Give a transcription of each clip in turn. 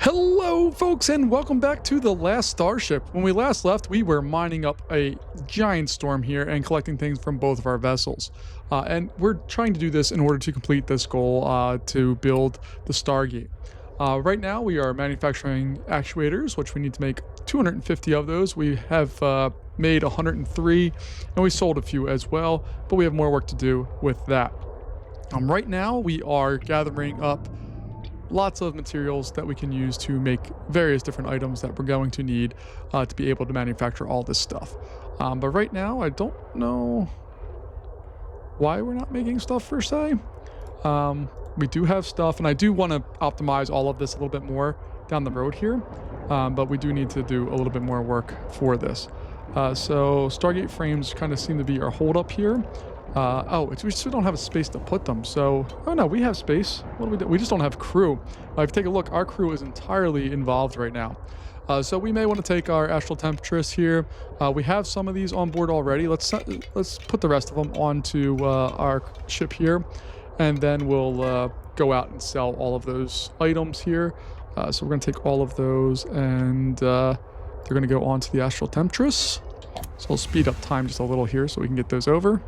Hello, folks, and welcome back to the last Starship. When we last left, we were mining up a giant storm here and collecting things from both of our vessels. And we're trying to do this in order to complete this goal to build the Stargate. Right now, we are manufacturing actuators, which we need to make 250 of those. We have made 103, and we sold a few as well, but we have more work to do with that. Right now, we are gathering up lots of materials that we can use to make various different items that we're going to need to be able to manufacture all this stuff. But right now, I don't know why we're not making stuff per se. We do have stuff, and I do want to optimize all of this a little bit more down the road here, but we do need to do a little bit more work for this. So Stargate frames kind of seem to be our hold up here. We just don't have a space to put them. So, oh no, we have space. What do we do? We just don't have crew. If you take a look, our crew is entirely involved right now. So we may want to take our astral temptress here. We have some of these on board already. Let's put the rest of them onto our ship here, and then we'll go out and sell all of those items here. So we're going to take all of those, and they're going to go onto the astral temptress. So I'll speed up time just a little here so we can get those over.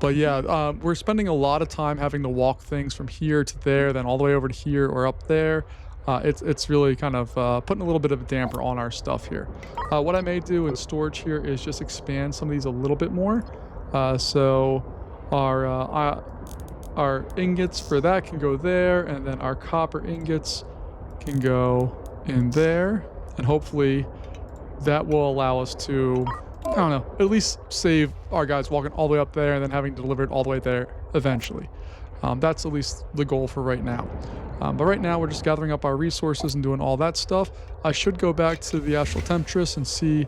But yeah, we're spending a lot of time having to walk things from here to there, then all the way over to here or up there. It's really kind of putting a little bit of a damper on our stuff here. What I may do in storage here is just expand some of these a little bit more. So our ingots for that can go there, and then our copper ingots can go in there. And hopefully that will allow us to, I don't know, at least save our guys walking all the way up there and then having to deliver it all the way there eventually. That's at least the goal for right now. But right now we're just gathering up our resources and doing all that stuff. I should go back to the astral temptress and see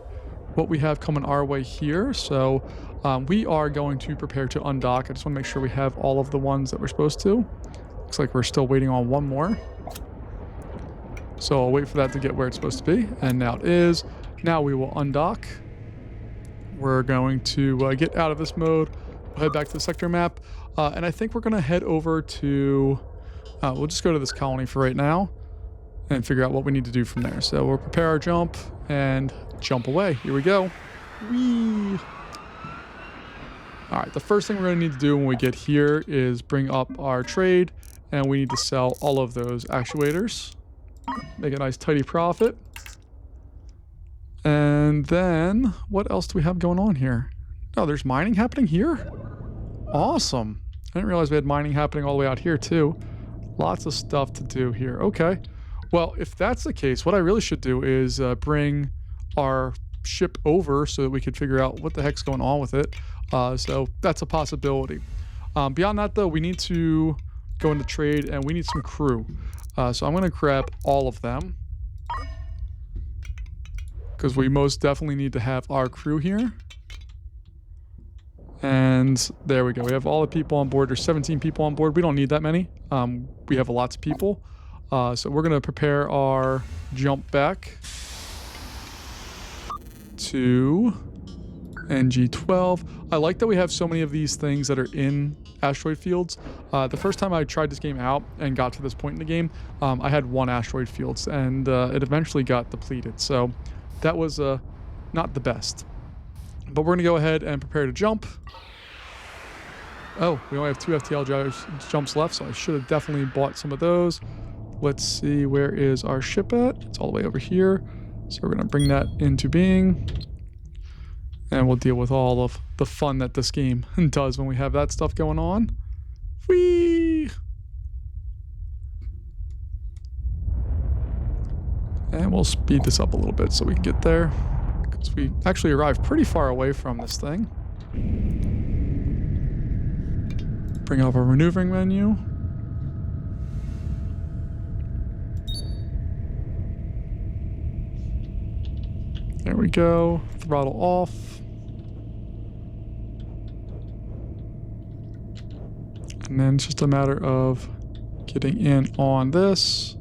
what we have coming our way here. So we are going to prepare to undock. I just want to make sure we have all of the ones that we're supposed to. Looks like we're still waiting on one more. So I'll wait for that to get where it's supposed to be. And now it is. Now we will undock. We're going to get out of this mode. We'll head back to the sector map. And I think we're going to head over to... we'll just go to this colony for right now and figure out what we need to do from there. So we'll prepare our jump and jump away. Here we go. Whee! Alright, the first thing we're going to need to do when we get here is bring up our trade. And we need to sell all of those actuators. Make a nice tidy profit. And then, what else do we have going on here? Oh, there's mining happening here? Awesome. I didn't realize we had mining happening all the way out here too. Lots of stuff to do here. Okay. Well, if that's the case, what I really should do is bring our ship over so that we could figure out what the heck's going on with it. So that's a possibility. Beyond that, though, we need to go into trade and we need some crew. So I'm going to grab all of them, because we most definitely need to have our crew here. And there we go. We have all the people on board. There's 17 people on board. We don't need that many. We have lots of people. So we're going to prepare our jump back to NG12. I like that we have so many of these things that are in asteroid fields. The first time I tried this game out and got to this point in the game, I had one asteroid fields, and it eventually got depleted. So that was not the best. But we're going to go ahead and prepare to jump. Oh, we only have 2 FTL jumps left, so I should have definitely bought some of those. Let's see, where is our ship at? It's all the way over here. So we're going to bring that into being. And we'll deal with all of the fun that this game does when we have that stuff going on. Whee! And we'll speed this up a little bit so we can get there, because we actually arrived pretty far away from this thing. Bring up our maneuvering menu. There we go. Throttle off. And then it's just a matter of getting in on this.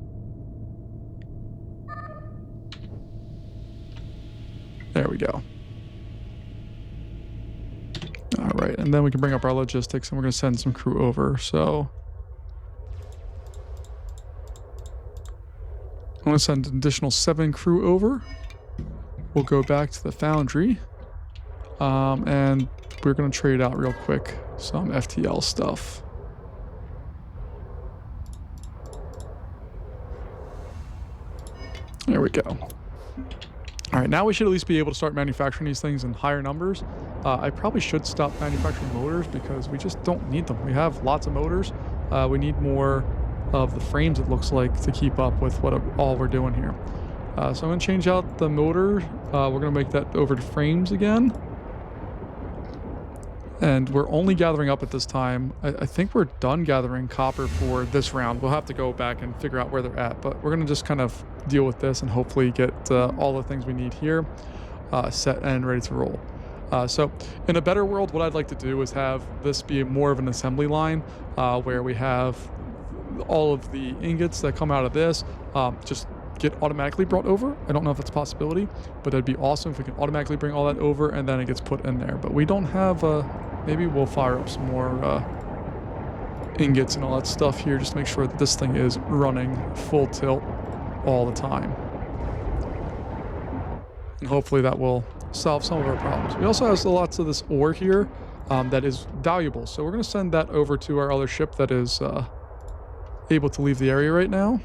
There we go. All right, and then we can bring up our logistics, and we're going to send some crew over. So I'm going to send an additional 7 crew over. We'll go back to the foundry. And we're going to trade out real quick some FTL stuff. There we go. All right, now we should at least be able to start manufacturing these things in higher numbers. I probably should stop manufacturing motors because we just don't need them. We have lots of motors. We need more of the frames, it looks like, to keep up with what all we're doing here. So I'm going to change out the motor. We're going to make that over to frames again. And we're only gathering up at this time. I think we're done gathering copper for this round. We'll have to go back and figure out where they're at. But we're going to just kind of deal with this and hopefully get all the things we need here set and ready to roll. So in a better world, what I'd like to do is have this be more of an assembly line where we have all of the ingots that come out of this just get automatically brought over. I don't know if that's a possibility, but it'd be awesome if we can automatically bring all that over and then it gets put in there. But we don't have maybe we'll fire up some more ingots and all that stuff here just to make sure that this thing is running full tilt all the time. And hopefully that will solve some of our problems. We also have lots of this ore here that is valuable. So we're going to send that over to our other ship that is able to leave the area right now.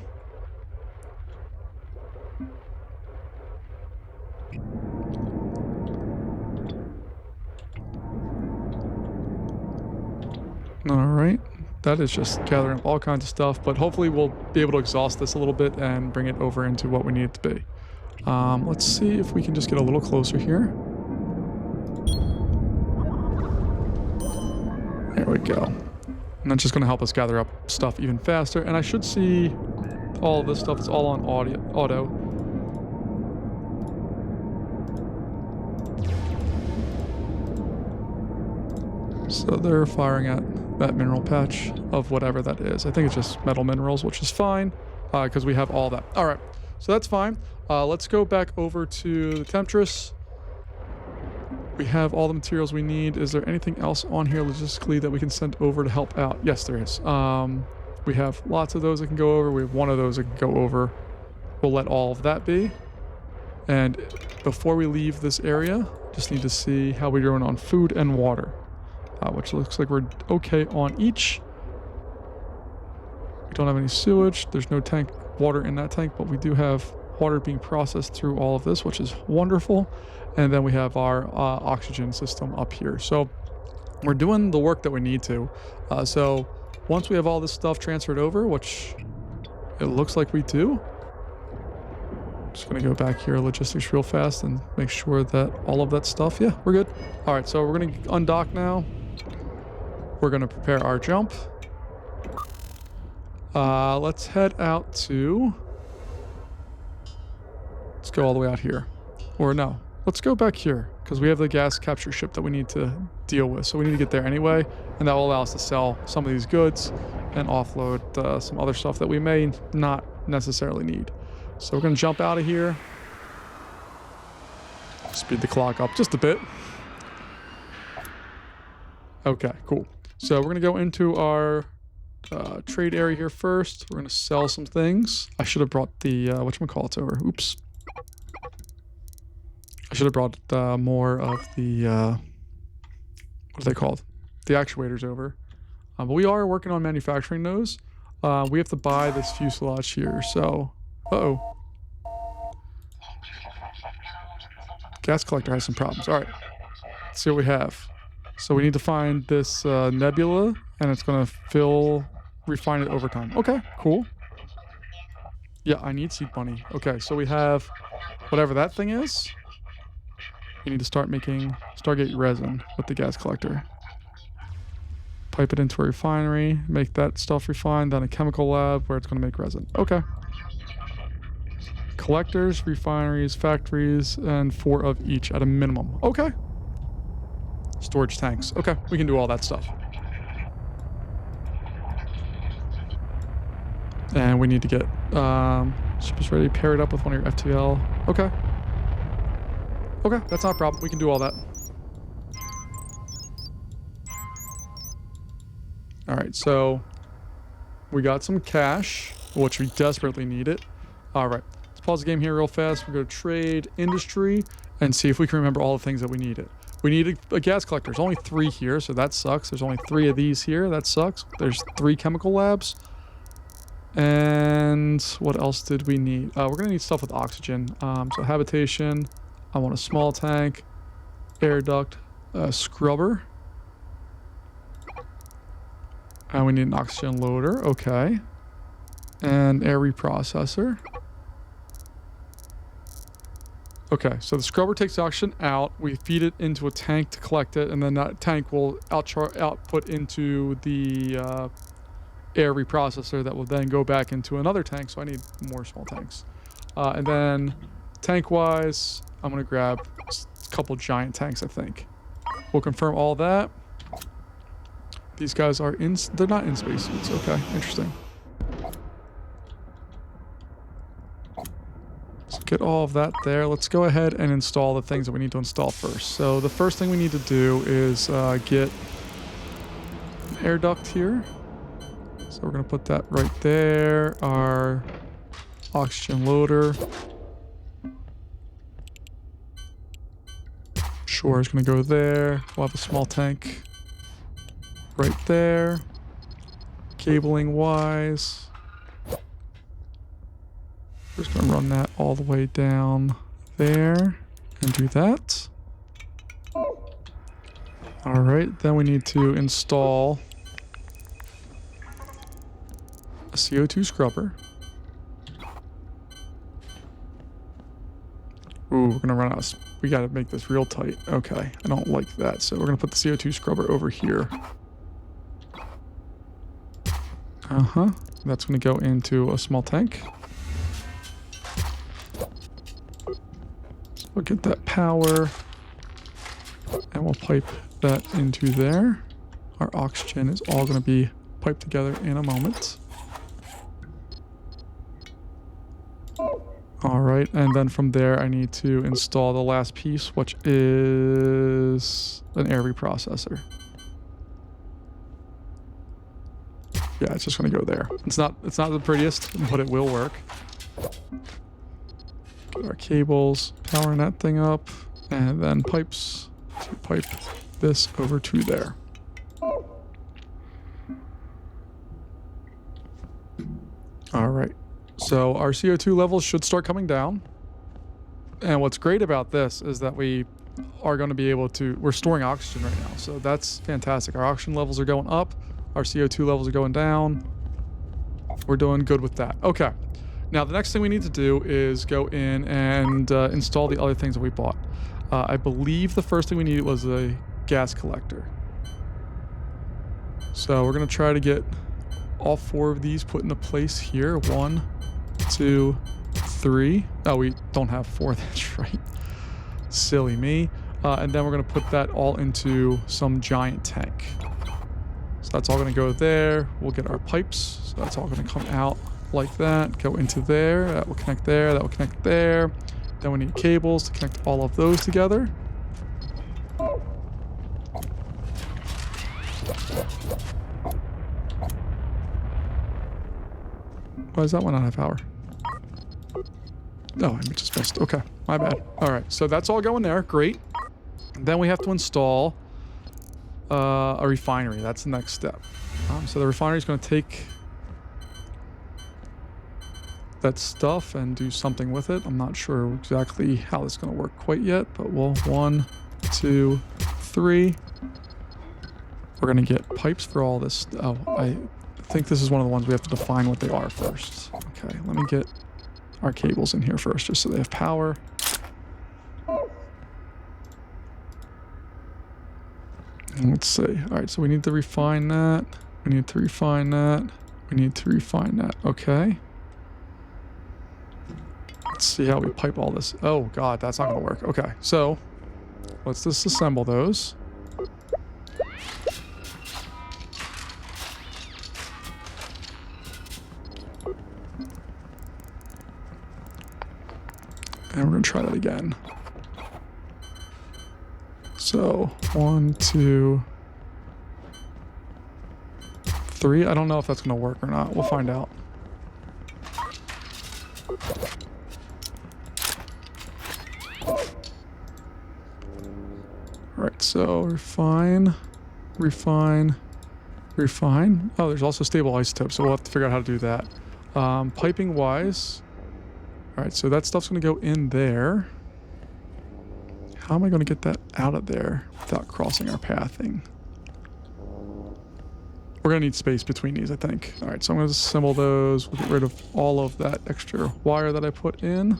All right, that is just gathering up all kinds of stuff, but hopefully we'll be able to exhaust this a little bit and bring it over into what we need it to be. Let's see if we can just get a little closer here. There we go. And that's just going to help us gather up stuff even faster. And I should see all of this stuff. It's all on auto. So they're firing at that mineral patch of whatever that is. I think it's just metal minerals, which is fine because we have all that. All right, so that's fine. Let's go back over to the Temptress. We have all the materials we need. Is there anything else on here logistically that we can send over to help out? Yes, there is. We have lots of those that can go over. We have one of those that can go over. We'll let all of that be. And before we leave this area, just need to see how we're doing on food and water. Which looks like we're okay on each. We don't have any sewage. There's no tank water in that tank, but we do have water being processed through all of this, which is wonderful. And then we have our oxygen system up here. So we're doing the work that we need to. So once we have all this stuff transferred over, which it looks like we do, just going to go back here, logistics real fast and make sure that all of that stuff, yeah, we're good. All right, so we're going to undock now. We're going to prepare our jump. Let's head out to... Let's go all the way out here. Or no, let's go back here because we have the gas capture ship that we need to deal with. So we need to get there anyway, and that will allow us to sell some of these goods and offload some other stuff that we may not necessarily need. So we're going to jump out of here. Speed the clock up just a bit. Okay, cool. So we're going to go into our trade area here first. We're going to sell some things. I should have brought the, whatchamacallit over. Oops. I should have brought more of the, what are they called? The actuators over. But we are working on manufacturing those. We have to buy this fuselage here, so... Uh-oh. Gas collector has some problems. All right. Let's see what we have. So we need to find this nebula, and it's going to refine it over time. Okay, cool. Yeah, I need seed money. Okay, so we have whatever that thing is. We need to start making Stargate resin with the gas collector. Pipe it into a refinery, make that stuff refined, then a chemical lab where it's going to make resin. Okay. Collectors, refineries, factories, and 4 of each at a minimum. Okay. Storage tanks. Okay, we can do all that stuff. And we need to get ship is ready, pair it up with one of your FTL. Okay. Okay, that's not a problem. We can do all that. All right, so we got some cash, which we desperately need it. All right. Let's pause the game here real fast. We're going to trade industry and see if we can remember all the things that we needed. We need a gas collector. There's only 3 here, so that sucks. There's only 3 of these here. That sucks. There's 3 chemical labs. And what else did we need? We're going to need stuff with oxygen. So habitation. I want a small tank. Air duct. Scrubber. And we need an oxygen loader. Okay. And air reprocessor. Okay, so the scrubber takes the oxygen out. We feed it into a tank to collect it, and then that tank will output into the air reprocessor that will then go back into another tank. So I need more small tanks. And then tank-wise, I'm going to grab a couple giant tanks, I think. We'll confirm all that. These guys are they're not in spacesuits. Okay, interesting. So get all of that there. Let's go ahead and install the things that we need to install first. So the first thing we need to do is get an air duct here. So we're going to put that right there. Our oxygen loader. Sure is going to go there. We'll have a small tank right there. Cabling wise. We're just going to run that all the way down there and do that. All right, then we need to install a CO2 scrubber. Ooh, we're going to run out of... We got to make this real tight. Okay, I don't like that. So we're going to put the CO2 scrubber over here. That's going to go into a small tank. We'll get that power, and we'll pipe that into there. Our oxygen is all going to be piped together in a moment. All right, and then from there I need to install the last piece, which is an air reprocessor. Yeah, it's just going to go there. It's not the prettiest, but it will work. Get our cables, powering that thing up, and then pipes to pipe this over to there. All right, so our CO2 levels should start coming down. And what's great about this is that we are going to be able to, we're storing oxygen right now, so that's fantastic. Our oxygen levels are going up, our CO2 levels are going down. We're doing good with that. Okay. Now, the next thing we need to do is go in and install the other things that we bought. I believe the first thing we needed was a gas collector. So we're going to try to get all 4 of these put into place here. 1, 2, 3. Oh, we don't have 4. That's right. Silly me. And then we're going to put that all into some giant tank. So that's all going to go there. We'll get our pipes. So that's all going to come out like that, go into there, that will connect there, that will connect there. Then we need cables to connect all of those together. Why does that one not have power? Oh, I just missed. Okay, my bad. All right, so that's all going there. Great. Then we have to install a refinery. That's the next step. So the refinery is going to take that stuff and do something with it. I'm not sure exactly how this is going to work quite yet, but we'll 1, 2, 3. We're going to get pipes for all this. Oh, I think this is one of the ones we have to define what they are first. Okay, let me get our cables in here first, just so they have power. And let's see. All right, so we need to refine that. We need to refine that. We need to refine that. Okay. Let's see how we pipe all this. Oh, God, that's not going to work. Okay, so let's disassemble those. And we're going to try that again. So 1, 2, 3. I don't know if that's going to work or not. We'll find out. Alright, so refine, refine, refine. Oh, there's also stable isotopes, so we'll have to figure out how to do that. Piping wise. Alright, so that stuff's going to go in there. How am I going to get that out of there without crossing our pathing? We're going to need space between these, I think. Alright, so I'm going to assemble those. We'll get rid of all of that extra wire that I put in.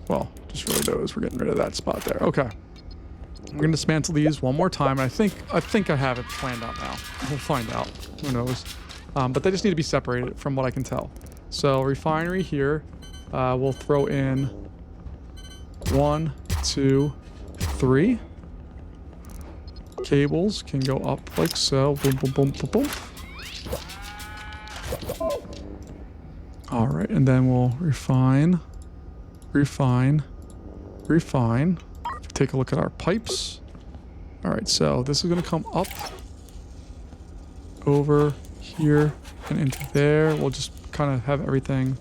Well, just really those. We're getting rid of that spot there. Okay. I'm going to dismantle these one more time. I think I have it planned out now. We'll find out. Who knows? But they just need to be separated from what I can tell. So refinery here. We'll throw in 1, 2, 3. Cables can go up like so. Boom, boom, boom, boom, boom. All right, and then we'll refine, refine, refine. Take a look at our pipes. All right, so this is going to come up over here and into there. We'll just kind of have everything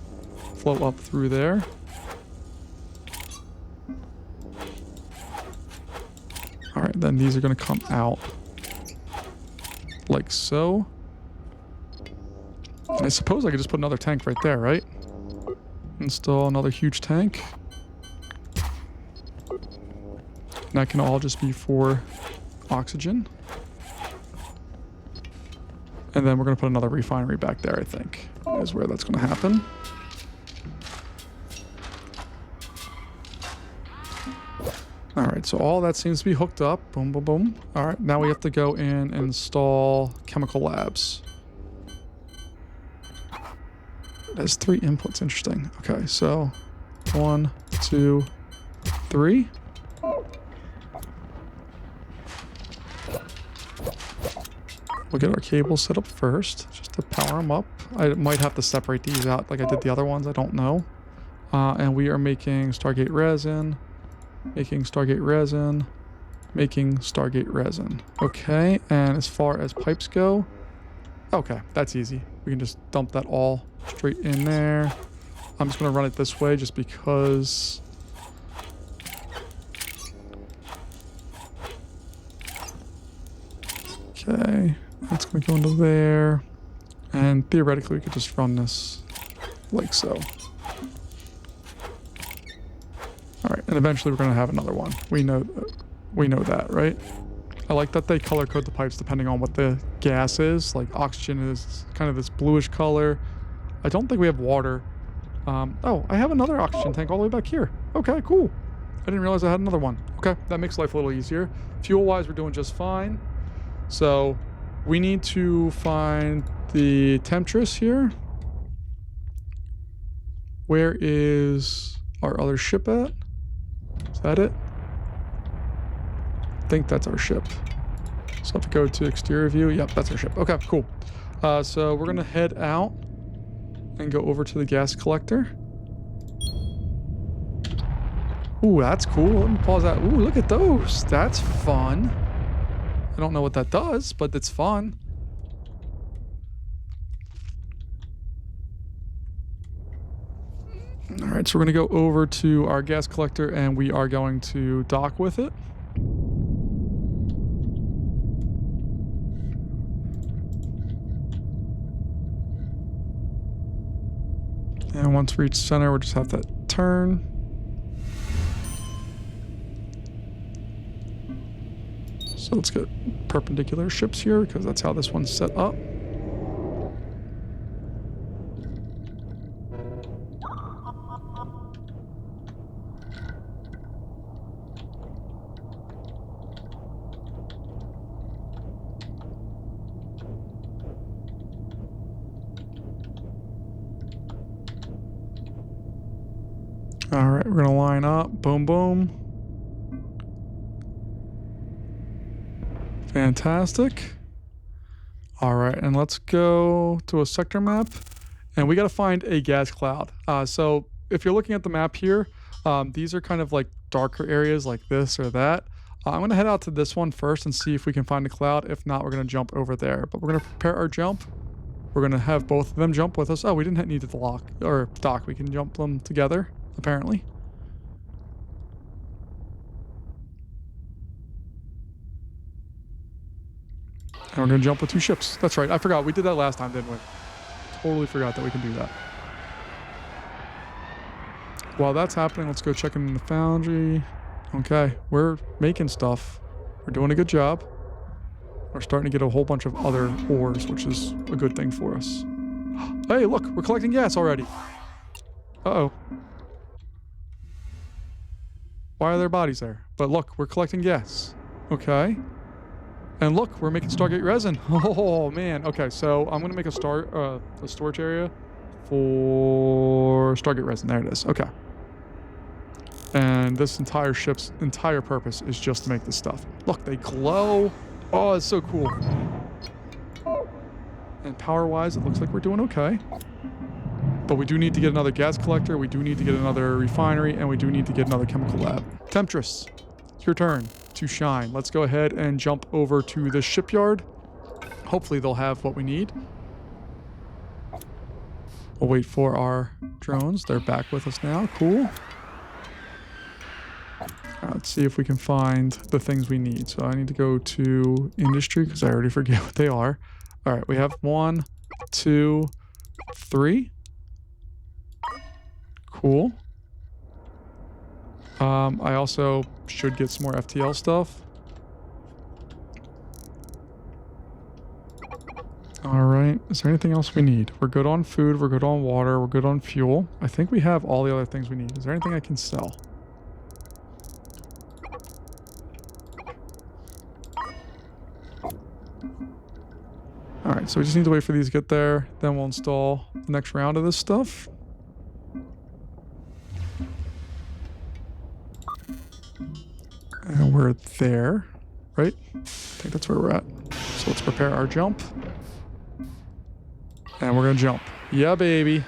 flow up through there. All right, then these are going to come out like so. And I suppose I could just put another tank right there, right? Install another huge tank. And that can all just be for oxygen. And then we're going to put another refinery back there, I think, is where that's going to happen. All right, so all that seems to be hooked up. Boom, boom, boom. All right, now we have to go in and install chemical labs. That's 3 inputs. Interesting. Okay, so 1, 2, 3. We'll get our cables set up first, just to power them up. I might have to separate these out like I did the other ones. I don't know. And we are making Stargate resin, making Stargate resin, making Stargate resin. Okay, and as far as pipes go, okay, that's easy. We can just dump that all straight in there. I'm just going to run it this way just because... Okay, that's going to go into there. And theoretically, we could just run this like so. Alright, and eventually we're going to have another one. We know that, right? I like that they color code the pipes depending on what the gas is. Like oxygen is kind of this bluish color. I don't think we have water. Oh, I have another oxygen tank all the way back here. Okay, cool. I didn't realize I had another one. Okay, that makes life a little easier. Fuel-wise, we're doing just fine. So we need to find the temptress here. Where is our other ship at? Is that it? I think that's our ship. So if we go to exterior view, yep, that's our ship. Okay, cool. So we're gonna head out and go over to the gas collector. Ooh, that's cool. Let me pause that. Ooh, look at those. That's fun. I don't know what that does, but it's fun. All right, so we're going to go over to our gas collector and we are going to dock with it. And once we reach center, we'll just have to turn. So let's get perpendicular ships here because that's how this one's set up. All right, we're gonna line up. Boom, boom. Fantastic. All right, and let's go to a sector map. And we got to find a gas cloud. So if you're looking at the map here, these are kind of like darker areas like this or that. I'm going to head out to this one first and see if we can find a cloud. If not, we're going to jump over there. But we're going to prepare our jump. We're going to have both of them jump with us. Oh, we didn't need the lock or dock. We can jump them together, apparently. And we're going to jump with 2 ships. That's right. I forgot. We did that last time, didn't we? Totally forgot that we can do that. While that's happening, let's go check in the foundry. Okay, we're making stuff. We're doing a good job. We're starting to get a whole bunch of other ores, which is a good thing for us. Hey, look, we're collecting gas already. Uh-oh. Why are there bodies there? But look, we're collecting gas. Okay. And look, we're making Stargate resin. Oh, man. Okay, so I'm going to make a storage area for Stargate resin. There it is. Okay. And this entire ship's entire purpose is just to make this stuff. Look, they glow. Oh, it's so cool. And power-wise, it looks like we're doing okay. But we do need to get another gas collector, we do need to get another refinery, and we do need to get another chemical lab. Temptress, it's your turn to shine. Let's go ahead and jump over to the shipyard. Hopefully they'll have what we need. We'll wait for our drones. They're back with us now. Cool. Let's see if we can find the things we need. So I need to go to industry because I already forget what they are. All right, we have 1, 2, 3. Cool. I also should get some more FTL stuff. All right, is there anything else we need? We're good on food, we're good on water, we're good on fuel. I think we have all the other things we need. Is there anything I can sell? All right, so we just need to wait for these to get there. Then we'll install the next round of this stuff. And we're there, right? I think that's where we're at. So let's prepare our jump. And we're gonna jump. Yeah, baby.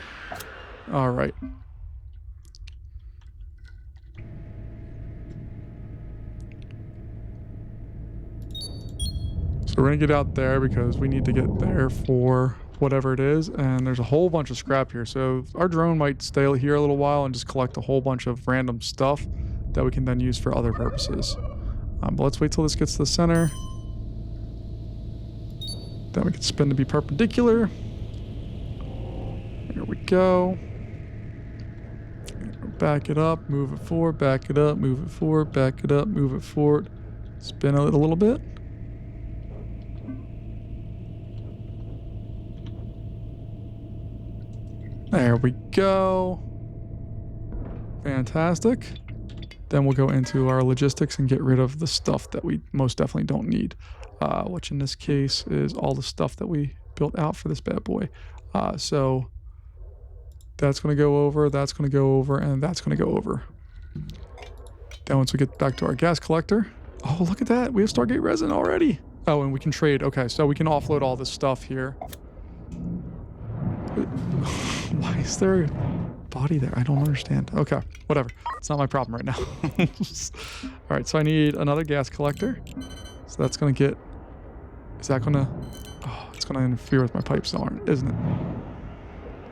All right. So we're gonna get out there because we need to get there for whatever it is. And there's a whole bunch of scrap here. So our drone might stay here a little while and just collect a whole bunch of random stuff that we can then use for other purposes. But let's wait till this gets to the center. Then we can spin to be perpendicular. Here we go. Back it up, move it forward, back it up, move it forward, back it up, move it forward. Spin it a little bit. There we go. Fantastic. Then we'll go into our logistics and get rid of the stuff that we most definitely don't need. Which in this case is all the stuff that we built out for this bad boy. So that's going to go over, that's going to go over, and that's going to go over. Then once we get back to our gas collector. Oh, look at that. We have Stargate resin already. Oh, and we can trade. Okay, so we can offload all this stuff here. Why is there a body there? I don't understand. Okay, whatever. It's not my problem right now. All right, so I need another gas collector. So that's going to get... Is that going to... Oh, it's going to interfere with my pipes, isn't it?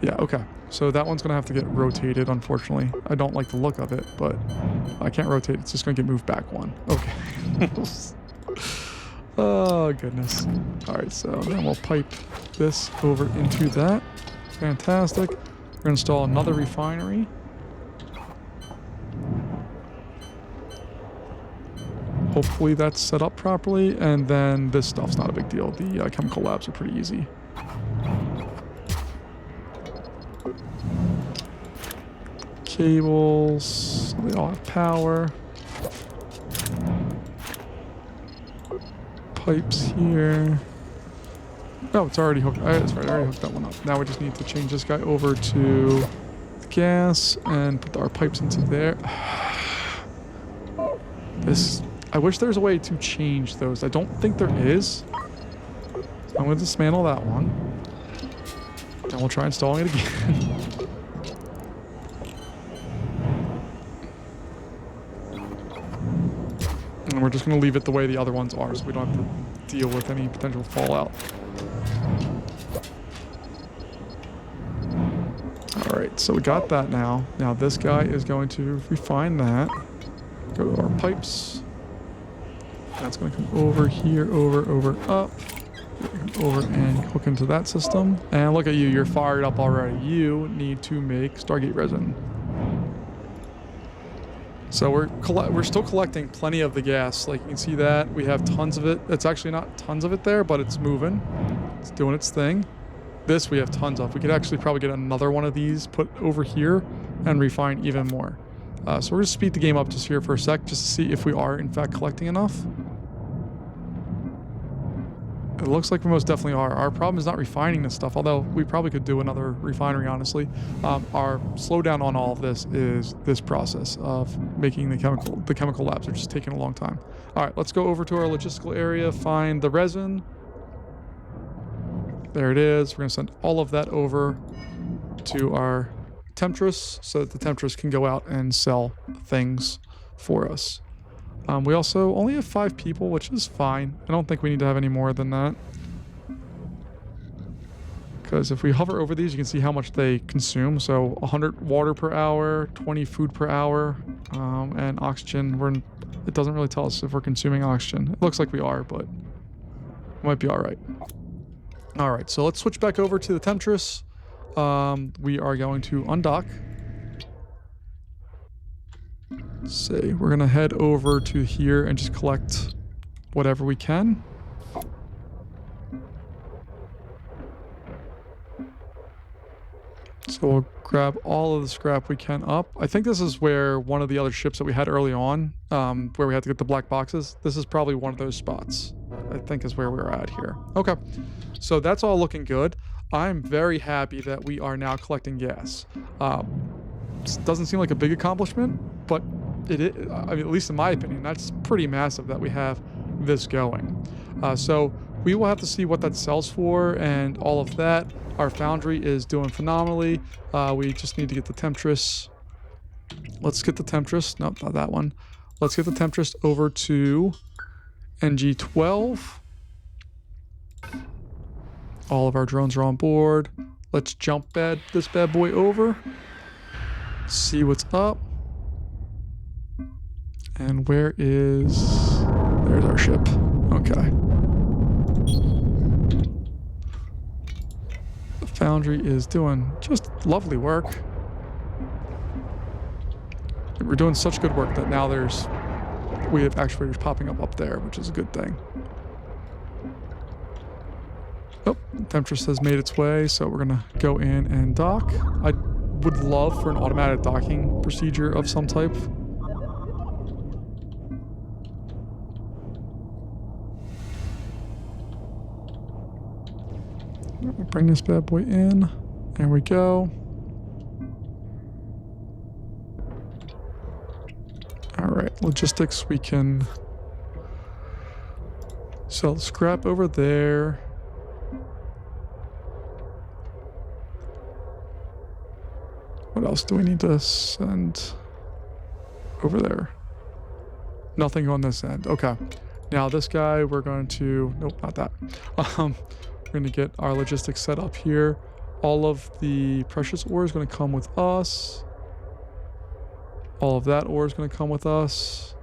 Yeah, okay. So that one's going to have to get rotated, unfortunately. I don't like the look of it, but I can't rotate. It's just going to get moved back one. Okay. Oh, goodness. All right, so then we'll pipe this over into that. Fantastic. We're going to install another refinery. Hopefully that's set up properly, and then this stuff's not a big deal. The chemical labs are pretty easy. Cables, they all have power. Pipes here. Oh, it's already hooked. That's right, I already hooked that one up. Now we just need to change this guy over to the gas and put our pipes into there. I wish there's a way to change those. I don't think there is. I'm going to dismantle that one. And we'll try installing it again. And we're just going to leave it the way the other ones are so we don't have to deal with any potential fallout. right, so we got that now. Now this guy is going to refine that. Go to our pipes. That's going to come over here, over, up. Over and hook into that system. And look at you, you're fired up already. You need to make Stargate resin. So we're still collecting plenty of the gas. Like you can see that we have tons of it. It's actually not tons of it there, but it's moving. It's doing its thing. This we have tons of. We could actually probably get another one of these put over here and refine even more. So we're going to speed the game up just here for a sec just to see if we are in fact collecting enough. It looks like we most definitely are. Our problem is not refining this stuff, although we probably could do another refinery, honestly. Our slowdown on all of this is this process of making the chemical labs are just taking a long time. All right, let's go over to our logistical area, find the resin. There it is. We're going to send all of that over to our temptress so that the temptress can go out and sell things for us. We also only have 5 people, which is fine. I don't think we need to have any more than that. Because if we hover over these, you can see how much they consume. So 100 water per hour, 20 food per hour, and oxygen. It doesn't really tell us if we're consuming oxygen. It looks like we are, but it might be all right. All right, so let's switch back over to the temptress. We are going to undock. Let's see, we're going to head over to here and just collect whatever we can. So we'll grab all of the scrap we can up. I think this is where one of the other ships that we had early on, where we had to get the black boxes, this is probably one of those spots. I think is where we're at here. Okay, so that's all looking good. I'm very happy that we are now collecting gas. Doesn't seem like a big accomplishment, but I mean, at least in my opinion, that's pretty massive that we have this going. So we will have to see what that sells for and all of that. Our foundry is doing phenomenally. We just need to get the temptress. Let's get the temptress. Nope, not that one. Let's get the temptress over to NG12. All of our drones are on board. Let's jump this bad boy over. See what's up. And there's our ship. Okay. The foundry is doing just lovely work. We're doing such good work that now we have actuators popping up there, which is a good thing. Oh, temptress has made its way, so we're gonna go in and dock. I would love for an automatic docking procedure of some type. We'll bring this bad boy in. There we go. All right, logistics, we can sell scrap over there. What else do we need to send over there? Nothing on this end. Okay. Now this guy, we're going to... Nope, not that. We're going to get our logistics set up here. All of the precious ore is going to come with us. All of that ore is going to come with us.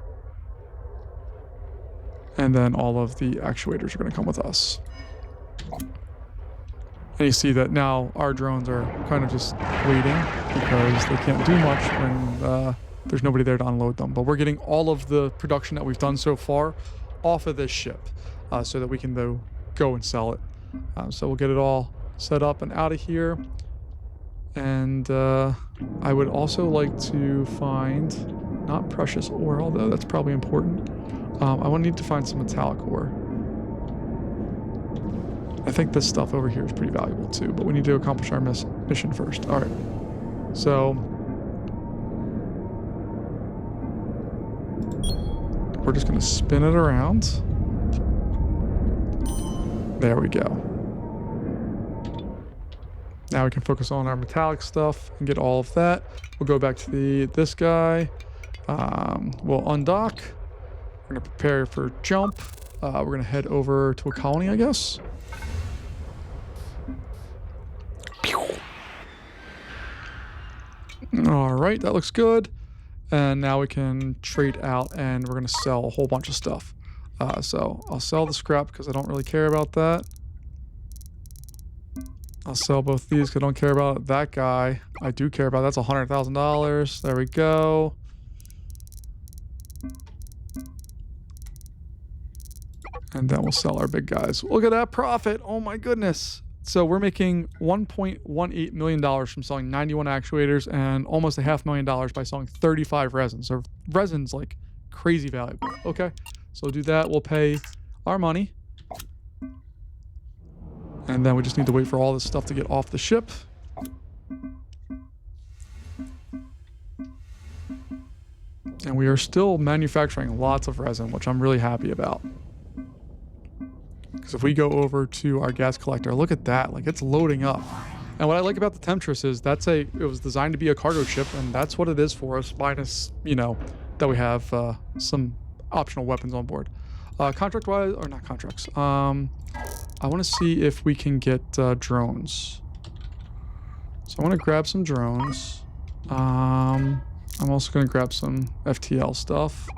And then all of the actuators are going to come with us. And you see that now our drones are kind of just waiting because they can't do much when there's nobody there to unload them. But we're getting all of the production that we've done so far off of this ship so that we can go and sell it. So we'll get it all set up and out of here. And I would also like to find, not precious ore, although that's probably important. I would need to find some metallic ore. I think this stuff over here is pretty valuable too, but we need to accomplish our mission first. All right. So we're just going to spin it around. There we go. Now we can focus on our metallic stuff and get all of that. We'll go back to this guy. We'll undock. We're going to prepare for jump. We're going to head over to a colony, I guess. All right, that looks good. And now we can trade out and we're going to sell a whole bunch of stuff. So I'll sell the scrap because I don't really care about that. I'll sell both these because I don't care about that guy. I do care about that's $100,000. There we go. And then we'll sell our big guys. Look at that profit. Oh my goodness. So we're making $1.18 million from selling 91 actuators and almost $500,000 by selling 35 resins. So resin's like crazy valuable. Okay, so do that. We'll pay our money. And then we just need to wait for all this stuff to get off the ship. And we are still manufacturing lots of resin, which I'm really happy about. Because if we go over to our gas collector, look at that, like it's loading up. And what I like about the Temptress is it was designed to be a cargo ship, and that's what it is for us, minus, that we have some optional weapons on board. Contract-wise, or not contracts, I want to see if we can get drones. So I want to grab some drones. I'm also going to grab some FTL stuff.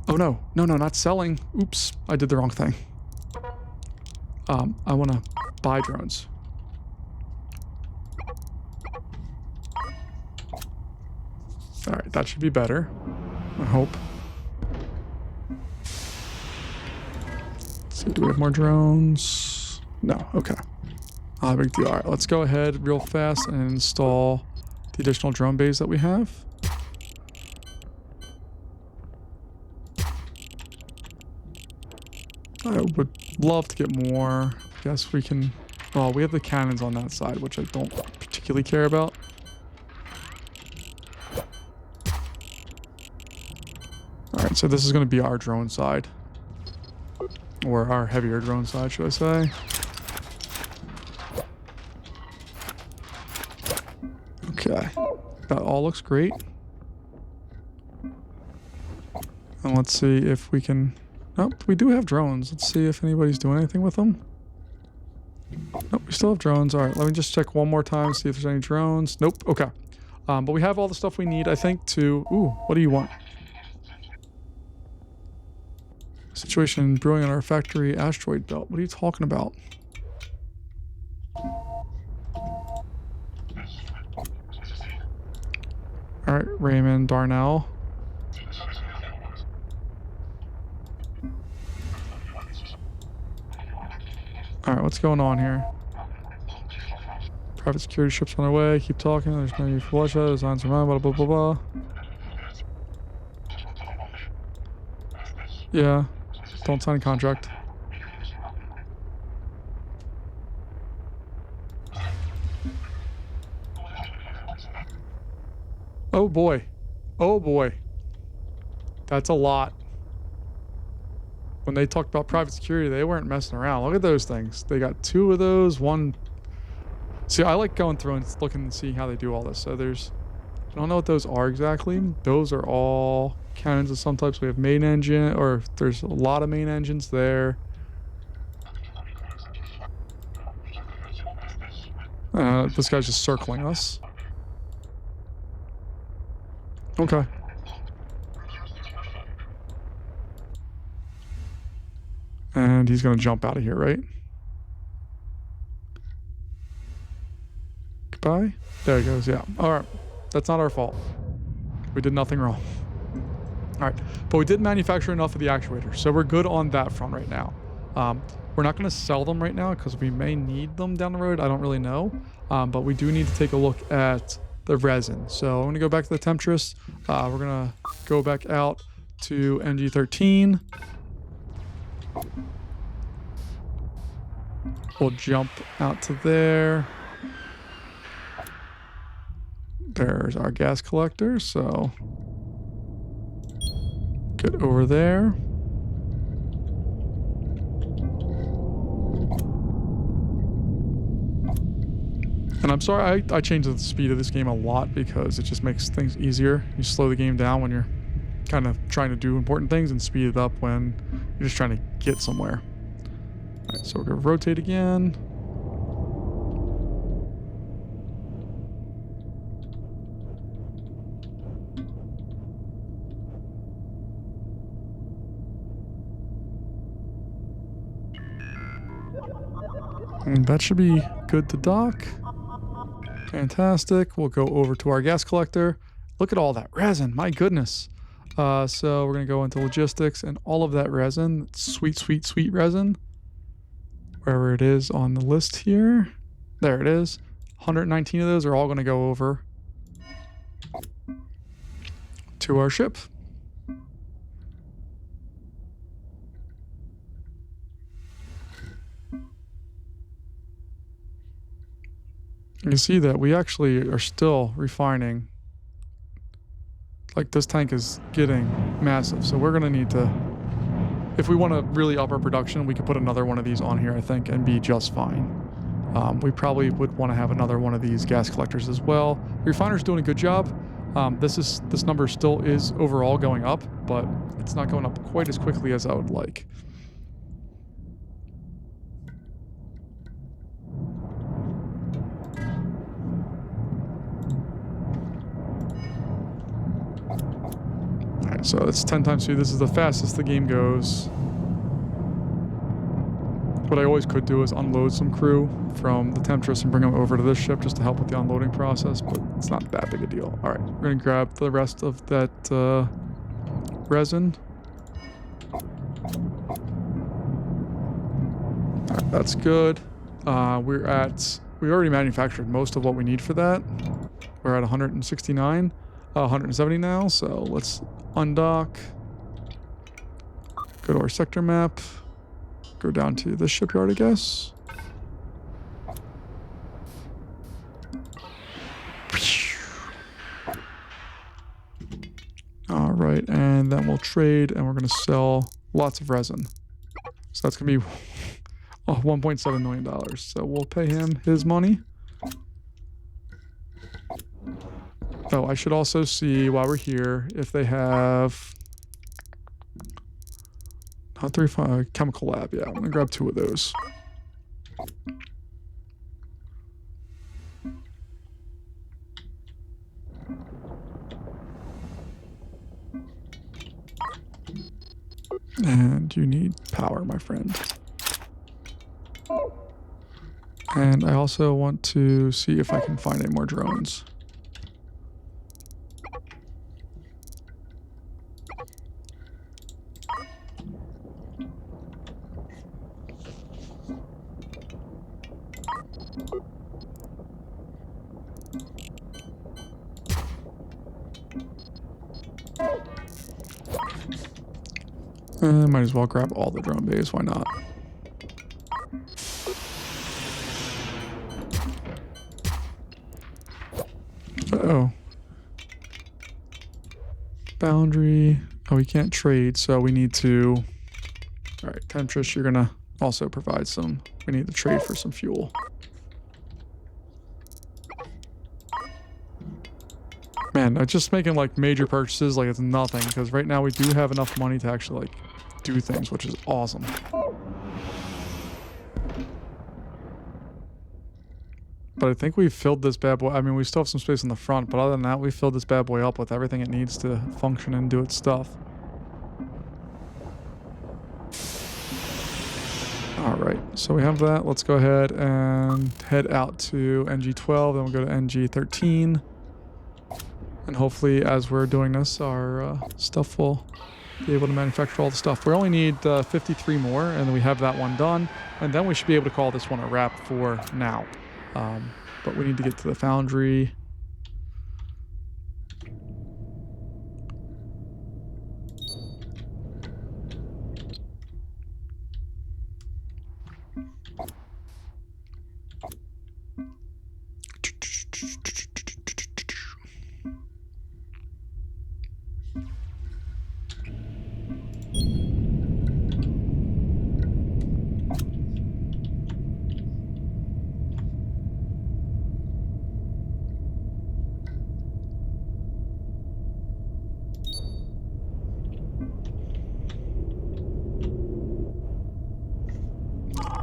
Oh no, not selling. Oops, I did the wrong thing. I want to buy drones. All right, that should be better, I hope. Let's see, do we have more drones? No, okay. Big deal. All right, let's go ahead real fast and install the additional drone bays that we have. I would love to get more. Guess we can... Well, we have the cannons on that side, which I don't particularly care about. Alright, so this is going to be our drone side. Or our heavier drone side, should I say. Okay. That all looks great. And let's see if we can... Oh, we do have drones. Let's see if anybody's doing anything with them. Nope, we still have drones. All right, let me just check one more time, see if there's any drones. Nope, okay. But we have all the stuff we need, I think, to... Ooh, what do you want? Situation brewing on our factory asteroid belt. What are you talking about? All right, Raymond Darnell. Alright, what's going on here? Private security ships on their way. Keep talking. There's no need for bloodshed. Designs around. Blah, blah, blah, blah. Yeah. Don't sign a contract. Oh boy. Oh boy. That's a lot. When they talked about private security, they weren't messing around. Look at those things. They got 2 of those, 1... See, I like going through and looking and seeing how they do all this. So there's... I don't know what those are exactly. Those are all cannons of some types. We have main engine, or there's a lot of main engines there. This guy's just circling us. Okay. And he's going to jump out of here, right? Goodbye. There he goes, yeah. All right. That's not our fault. We did nothing wrong. All right. But we did manufacture enough of the actuators, so we're good on that front right now. We're not going to sell them right now because we may need them down the road. I don't really know. But we do need to take a look at the resin. So I'm going to go back to the Temptress. We're going to go back out to MG13. We'll jump out to there. There's our gas collector, so get over there. And I'm sorry, I changed the speed of this game a lot because it just makes things easier. You slow the game down when you're kind of trying to do important things and speed it up when you're just trying to get somewhere. All right, so we're going to rotate again. And that should be good to dock. Fantastic. We'll go over to our gas collector. Look at all that resin. My goodness. So we're going to go into logistics and all of that resin. Sweet, sweet, sweet resin. Wherever it is on the list here. There it is. 119 of those are all going to go over to our ship. You see that we actually are still refining. Like, this tank is getting massive, so we're going to need to, if we want to really up our production, we could put another one of these on here, I think, and be just fine. We probably would want to have another one of these gas collectors as well. The refiner's doing a good job. This number still is overall going up, but it's not going up quite as quickly as I would like. Alright, so it's 10 times speed. This is the fastest the game goes. What I always could do is unload some crew from the Temptress and bring them over to this ship just to help with the unloading process, but it's not that big a deal. All right, we're going to grab the rest of that resin. All right, that's good. We already manufactured most of what we need for that. We're at 169, 170 now, so let's undock. Go to our sector map. Go down to the shipyard, I guess. All right, and then we'll trade, and we're going to sell lots of resin. So that's going to be $1.7 million. So we'll pay him his money. Oh, I should also see, while we're here, if they have... chemical lab, yeah. I'm gonna grab 2 of those. And you need power, my friend. And I also want to see if I can find any more drones. Might as well grab all the drone bays, why not? Uh-oh. Boundary. Oh, we can't trade, so we need to... Alright, Temptress, you're gonna also provide some... We need to trade for some fuel. Man, just making like major purchases like it's nothing, because right now we do have enough money to actually like do things, which is awesome. But I think we've filled this bad boy. I mean, we still have some space in the front, but other than that, we filled this bad boy up with everything it needs to function and do its stuff. Alright, so we have that. Let's go ahead and head out to NG12, then we'll go to NG13. And hopefully, as we're doing this, our stuff will be able to manufacture all the stuff. We only need 53 more, and then we have that one done. And then we should be able to call this one a wrap for now. But we need to get to the foundry.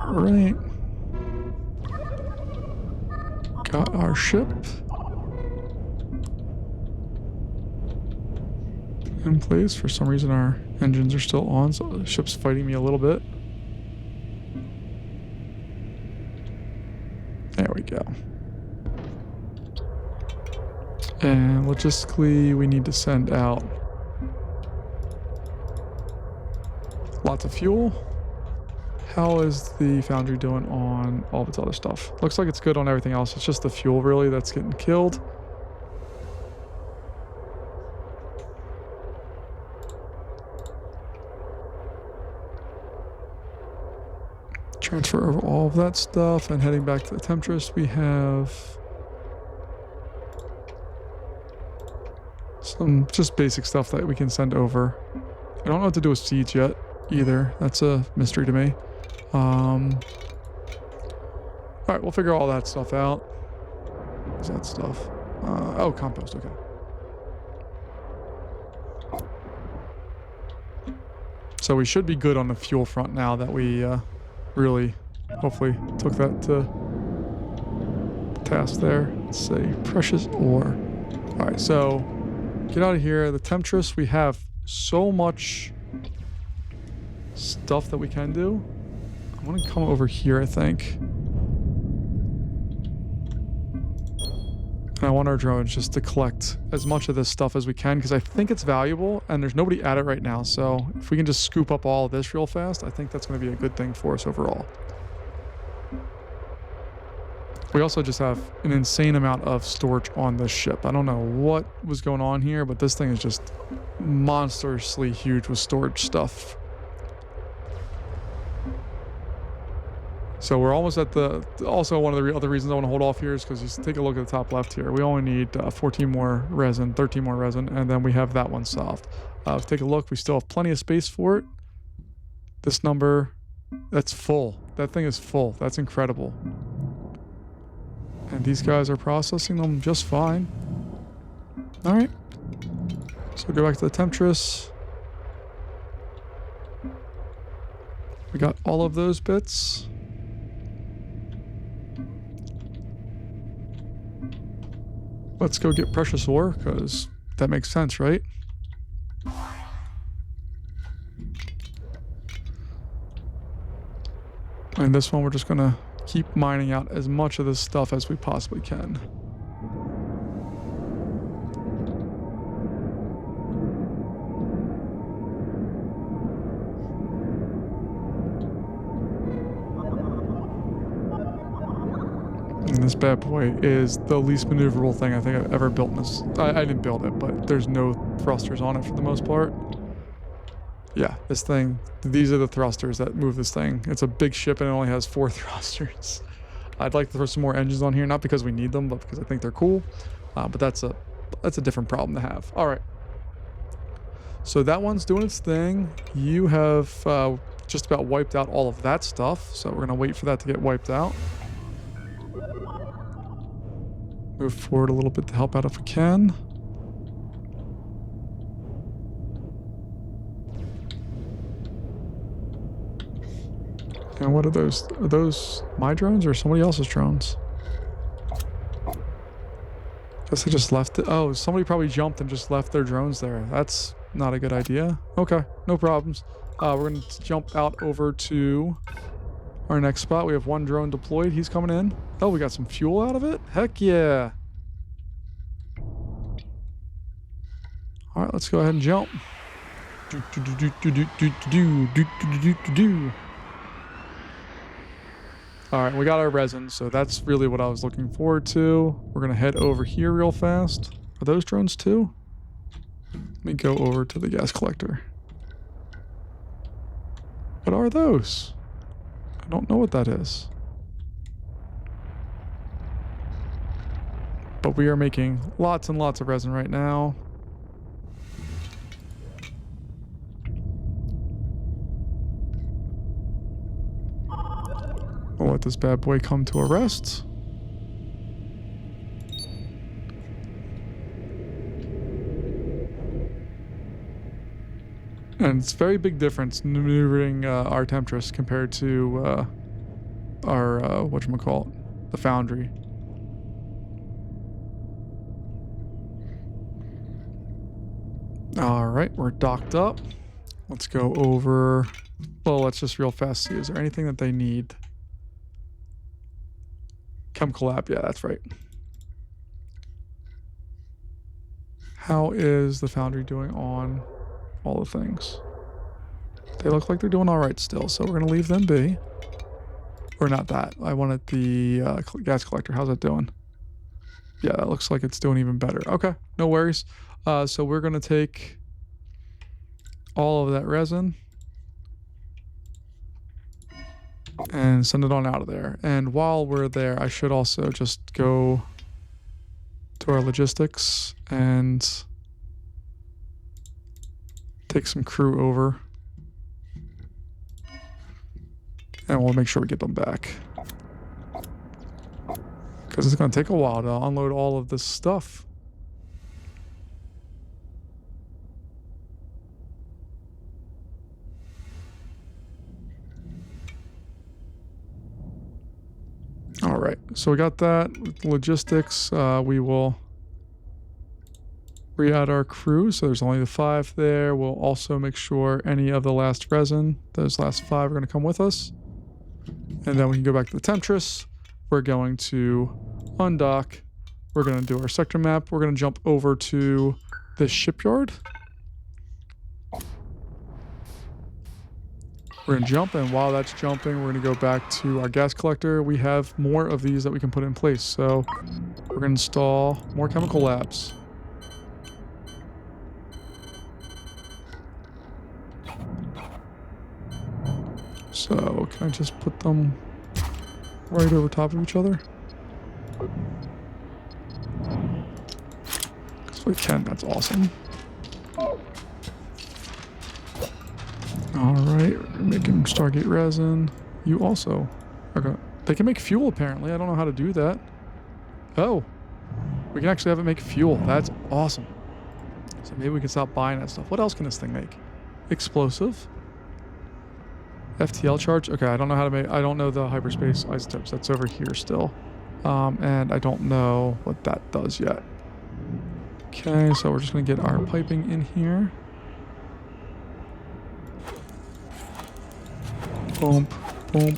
Alright. Got our ship in place. For some reason our engines are still on, so the ship's fighting me a little bit. And logistically, we need to send out lots of fuel. How is the foundry doing on all of its other stuff? Looks like it's good on everything else. It's just the fuel really that's getting killed. Transfer over all of that stuff and heading back to the Temptress. We have some just basic stuff that we can send over. I don't know what to do with seeds yet either. That's a mystery to me. All right, we'll figure all that stuff out. What's that stuff? Oh, compost, okay. So we should be good on the fuel front now that we really, hopefully, took that to task there. Let's say precious ore. All right, so get out of here. The Temptress, we have so much stuff that we can do. I want to come over here, I think. And I want our drones just to collect as much of this stuff as we can because I think it's valuable and there's nobody at it right now. So if we can just scoop up all of this real fast, I think that's going to be a good thing for us overall. We also just have an insane amount of storage on this ship. I don't know what was going on here, but this thing is just monstrously huge with storage stuff. So we're almost at the, also one of the other reasons I want to hold off here is because you take a look at the top left here. We only need 14 more resin, 13 more resin, and then we have that one solved. Take a look, we still have plenty of space for it. This number, that's full. That thing is full. That's incredible. And these guys are processing them just fine. All right. So go back to the Temptress. We got all of those bits. Let's go get precious ore, because that makes sense, right? And this one, we're just going to keep mining out as much of this stuff as we possibly can. And this bad boy is the least maneuverable thing I think I've ever built in this. I didn't build it, but there's no thrusters on it for the most part. Yeah, this thing, these are the thrusters that move this thing. It's a big ship and it only has 4 thrusters. I'd like to throw some more engines on here, not because we need them, but because I think they're cool. But that's a different problem to have. All right. So that one's doing its thing. You have just about wiped out all of that stuff. So we're going to wait for that to get wiped out. Move forward a little bit to help out if we can. And what are those? Are those my drones or somebody else's drones? Guess I just left it. Oh, somebody probably jumped and just left their drones there. That's not a good idea. Okay, no problems. We're going to jump out over to our next spot. We have 1 drone deployed. He's coming in. Oh, we got some fuel out of it? Heck yeah. All right, let's go ahead and jump. All right, we got our resin, so that's really what I was looking forward to. We're going to head over here real fast. Are those drones too? Let me go over to the gas collector. What are those? I don't know what that is. But we are making lots and lots of resin right now. We'll let this bad boy come to a rest. And it's a very big difference maneuvering our Temptress compared to our, whatchamacallit, the Foundry. All right, we're docked up. Let's go over, well, let's just real fast see, is there anything that they need? Chemical lab, yeah, that's right. How is the foundry doing on all the things? They look like they're doing all right still, so we're going to leave them be. Or not that. I wanted the gas collector. How's that doing? Yeah, that looks like it's doing even better. Okay, no worries. So we're going to take all of that resin and send it on out of there. And while we're there, I should also just go to our logistics and take some crew over. And we'll make sure we get them back. Because it's going to take a while to unload all of this stuff. All right, so we got that. With logistics, we will re-add our crew. So there's only the 5 there. We'll also make sure any of the last resin, those last 5 are going to come with us. And then we can go back to the Temptress. We're going to undock. We're going to do our sector map. We're going to jump over to this shipyard. We're going to jump, and while that's jumping, we're going to go back to our gas collector. We have more of these that we can put in place. So we're going to install more chemical labs. So can I just put them right over top of each other? Because we can, that's awesome. Alright, we're making Stargate resin. You also. Okay. They can make fuel apparently. I don't know how to do that. Oh. We can actually have it make fuel. That's awesome. So maybe we can stop buying that stuff. What else can this thing make? Explosive. FTL charge. Okay, I don't know how to make. I don't know the hyperspace isotopes. That's over here still. And I don't know what that does yet. Okay, so we're just going to get our piping in here. Boom, boom.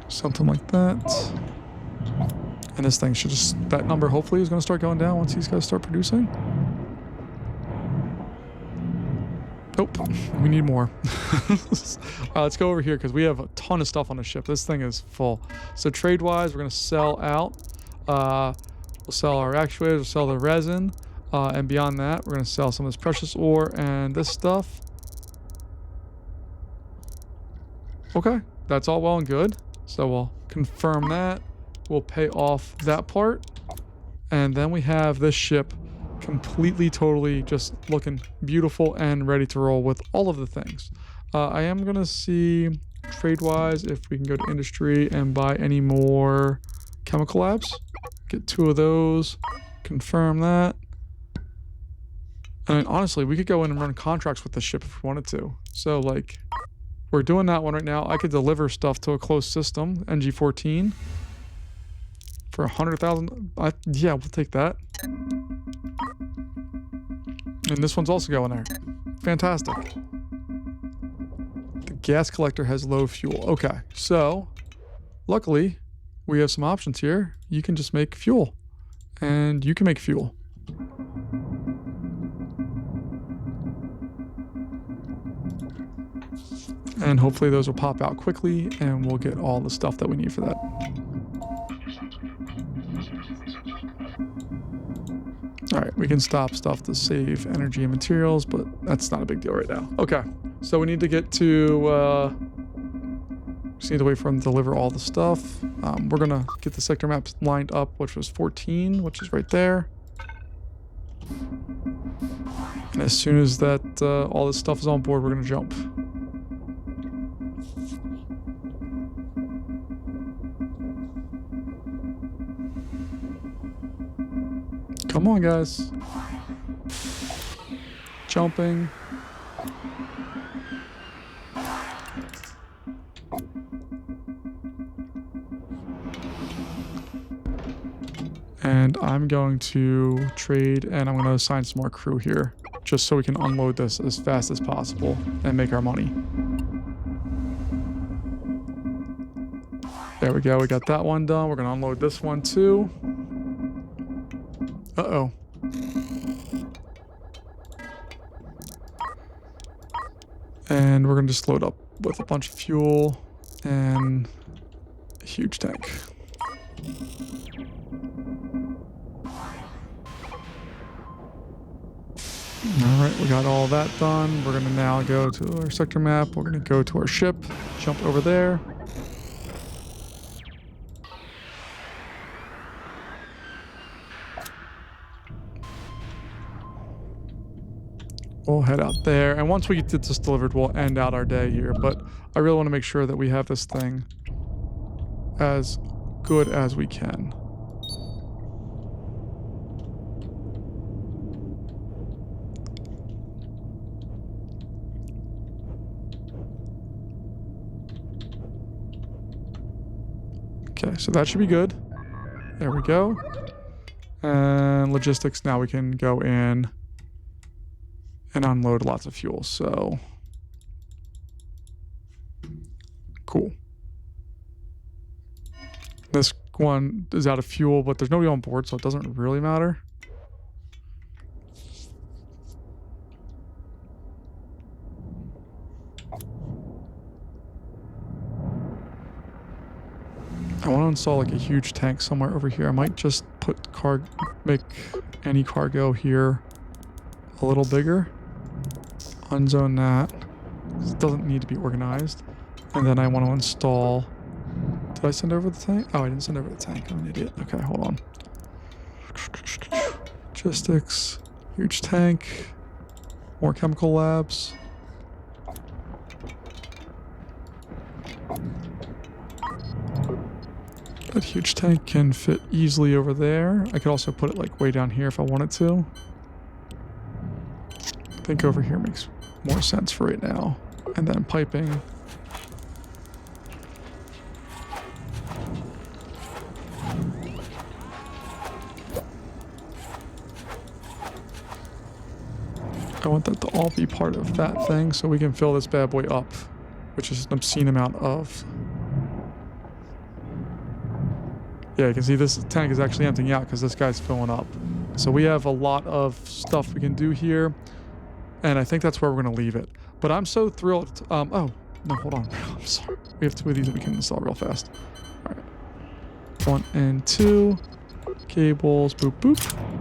Something like that. And this thing should just, that number hopefully is going to start going down once these guys start producing. Nope, we need more. Let's go over here because we have a ton of stuff on the ship. This thing is full. So trade-wise, we're going to sell out. We'll sell our actuators, we'll sell the resin. And beyond that, we're going to sell some of this precious ore and this stuff. Okay, that's all well and good. So we'll confirm that. We'll pay off that part. And then we have this ship completely, totally just looking beautiful and ready to roll with all of the things. I am going to see trade-wise if we can go to industry and buy any more chemical labs. Get 2 of those. Confirm that. And honestly, we could go in and run contracts with the ship if we wanted to. So like, we're doing that one right now. I could deliver stuff to a closed system, NG-14, for 100,000. Yeah, we'll take that. And this one's also going there. Fantastic. The gas collector has low fuel. Okay, so luckily we have some options here. You can just make fuel, and you can make fuel. And hopefully those will pop out quickly and we'll get all the stuff that we need for that. Alright, we can stop stuff to save energy and materials, but that's not a big deal right now. Okay, so we need to get to... just need to wait for them to deliver all the stuff. We're going to get the sector maps lined up, which was 14, which is right there. And as soon as that all this stuff is on board, we're going to jump. Come on, guys. Jumping. And I'm going to trade and I'm going to assign some more crew here just so we can unload this as fast as possible and make our money. There we go. We got that one done. We're going to unload this one too. Uh-oh. And we're going to just load up with a bunch of fuel and a huge tank. Alright, we got all that done. We're going to now go to our sector map. We're going to go to our ship, jump over there. We'll head out there, and once we get this delivered, we'll end out our day here. But I really want to make sure that we have this thing as good as we can. Okay, so that should be good. There we go. And logistics, now we can go in and unload lots of fuel, so cool. This one is out of fuel, but there's nobody on board, so it doesn't really matter. I want to install like a huge tank somewhere over here. I might just put make any cargo here a little bigger. Unzone that. It doesn't need to be organized. And then I want to install... Did I send over the tank? Oh, I didn't send over the tank. I'm an idiot. Okay, hold on. Logistics. Huge tank. More chemical labs. That huge tank can fit easily over there. I could also put it like way down here if I wanted to. I think over here makes more sense for right now. And then piping. I want that to all be part of that thing so we can fill this bad boy up, which is an obscene amount of... Yeah, you can see this tank is actually emptying out because this guy's filling up. So we have a lot of stuff we can do here. And I think that's where we're going to leave it. But I'm so thrilled. Oh, no, hold on. I'm sorry. We have 2 of these that we can install real fast. All right. 1 and 2. Cables. Boop, boop.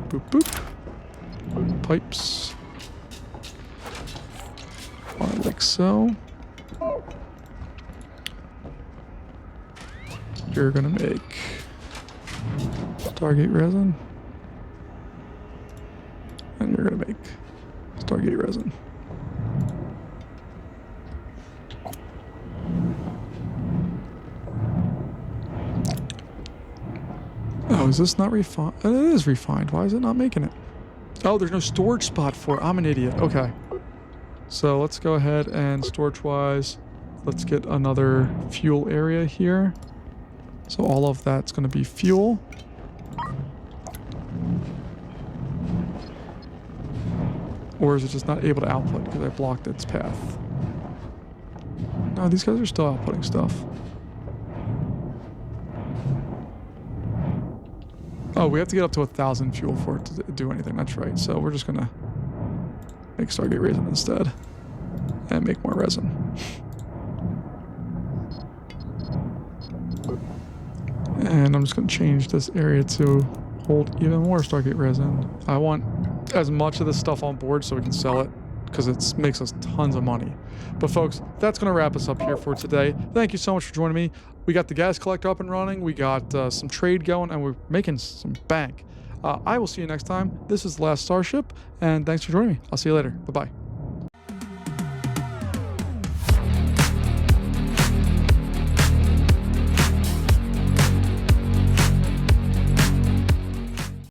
Boop, boop. Pipes. Like so. You're going to make Stargate resin. And you're going to make Stargate resin. Oh, is this not refined? It is refined. Why is it not making it? Oh, there's no storage spot for it. I'm an idiot. Okay. So let's go ahead and storage-wise, let's get another fuel area here. So all of that's going to be fuel. Or is it just not able to output because I blocked its path? No, these guys are still outputting stuff. Oh, we have to get up to 1,000 fuel for it to do anything. That's right. So we're just going to make Stargate resin instead. And make more resin. And I'm just going to change this area to hold even more Stargate resin. I want as much of this stuff on board so we can sell it because it makes us tons of money. But folks, that's going to wrap us up here for today. Thank you so much for joining me. We got the gas collector up and running. We got some trade going and we're making some bank. I will see you next time. This is the last Starship and thanks for joining me. I'll see you later. Bye-bye.